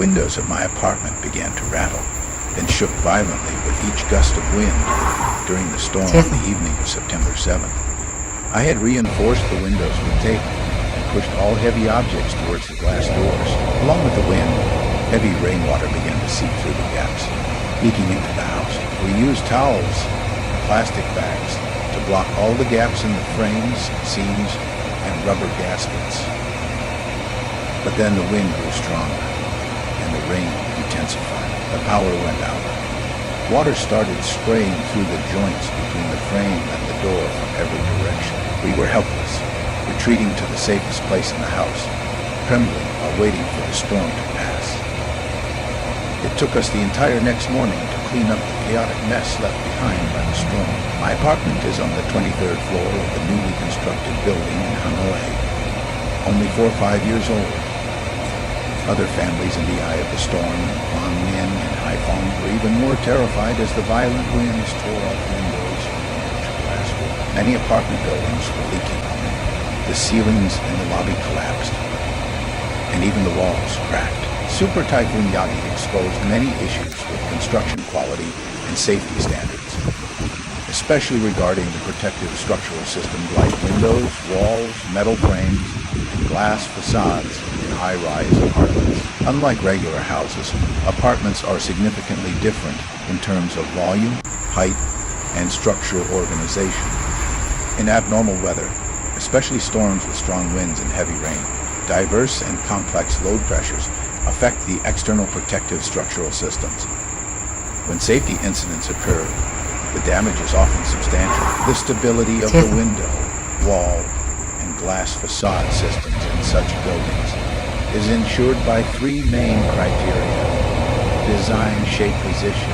windows of my apartment began to rattle, then shook violently with each gust of wind during the storm on the evening of September 7th. I had reinforced the windows with tape and pushed all heavy objects towards the glass doors. Along with the wind, heavy rainwater began to seep through the gaps, leaking into the house. We used towels and plastic bags to block all the gaps in the frames, seams, and rubber gaskets. But then the wind grew stronger, and the rain intensified. The power went out. Water started spraying through the joints between the frame and the door from every direction. We were helpless, retreating to the safest place in the house, trembling while waiting for the storm to pass. It took us the entire next morning to clean up the chaotic mess left behind by the storm. My apartment is on the 23rd floor of a newly constructed building in Hanoi, only 4 or 5 years old. Other families in the eye of the storm in Typhoon and Typhoon were even more terrified as the violent winds tore up windows and glass walls. Many apartment buildings were leaking. The ceilings in the lobby collapsed, and even the walls cracked. Super Typhoon Yagi exposed many issues with construction quality and safety standards, especially regarding the protective structural systems like windows, walls, metal frames, and glass facades in high-rise apartments. Unlike regular houses, apartments are significantly different in terms of volume, height, and structural organization. In abnormal weather, especially storms with strong winds and heavy rain, diverse and complex load pressures affect the external protective structural systems. When safety incidents occur, the damage is often substantial. The stability of the window, wall, and glass facade systems in such buildings is ensured by 3 main criteria: design, shape, position,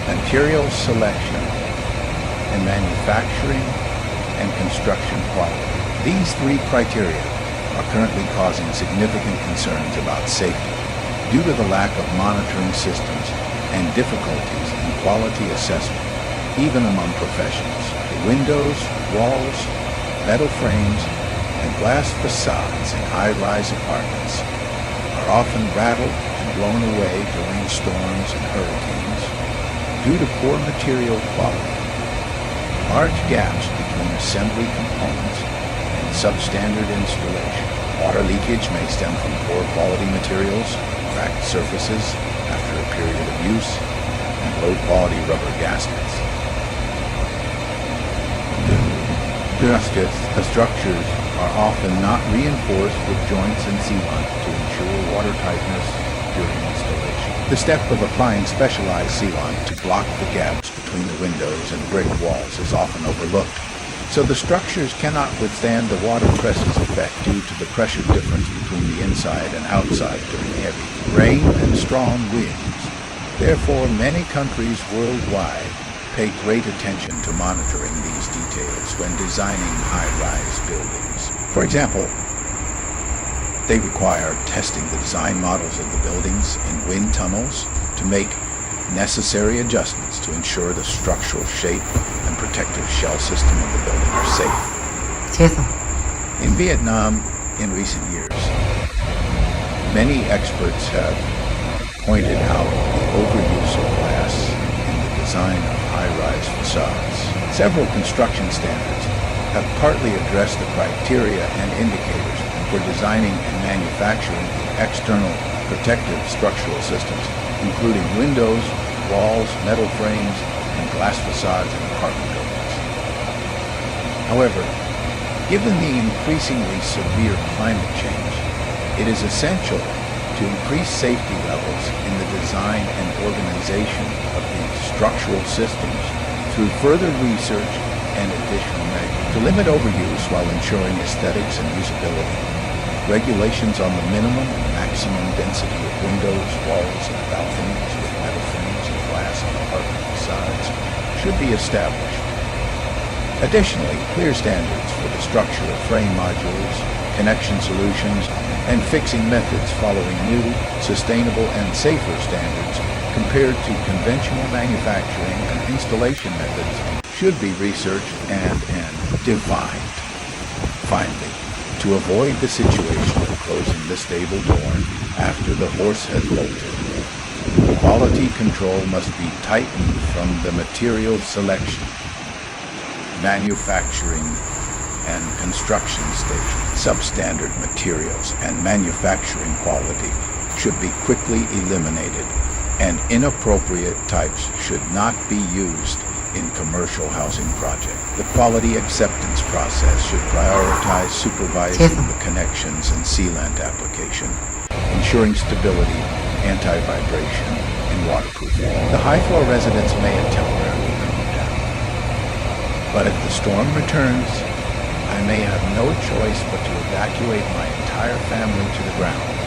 material selection, and manufacturing and construction quality. These 3 criteria are currently causing significant concerns about safety due to the lack of monitoring systems and difficulties in quality assessment, even among professionals. The windows, walls, metal frames, and glass facades in high-rise apartments are often rattled and blown away during storms and hurricanes due to poor material quality. Large gaps between assembly components and substandard installation. Water leakage may stem from poor quality materials, cracked surfaces after a period of use, and low-quality rubber gaskets. The structures are often not reinforced with joints and sealant to ensure watertightness during installation. The step of applying specialized sealant to block the gaps between the windows and brick walls is often overlooked, so the structures cannot withstand the water presses effect due to the pressure difference between the inside and outside during heavy rain and strong winds. Therefore, many countries worldwide pay great attention to monitoring these details when designing high-rise buildings. For example, they require testing the design models of the buildings in wind tunnels to make necessary adjustments to ensure the structural shape and protective shell system of the building are safe. In Vietnam, in recent years, many experts have pointed out the overuse of glass in the design of high-rise facades. Several construction standards have partly addressed the criteria and indicators for designing and manufacturing external protective structural systems, including windows, walls, metal frames, and glass facades in apartment buildings. However, given the increasingly severe climate change, it is essential to increase safety levels in the design and organization of these structural systems through further research and additional measures. To limit overuse while ensuring aesthetics and usability, regulations on the minimum and maximum density of windows, walls, and balconies with metal frames and glass and apartment facades should be established. Additionally, clear standards for the structure of frame modules, connection solutions, and fixing methods following new, sustainable, and safer standards compared to conventional manufacturing and installation methods should be researched and defined. Finally, to avoid the situation of closing the stable door after the horse has bolted. Quality control must be tightened from the material selection, manufacturing, and construction stage. Substandard materials and manufacturing quality should be quickly eliminated, and inappropriate types should not be used in commercial housing projects. The quality acceptance process should prioritize supervising the connections and sealant application, ensuring stability, anti-vibration, and waterproofing. The high-floor residents may temporarily calm down, but if the storm returns, I may have no choice but to evacuate my entire family to the ground.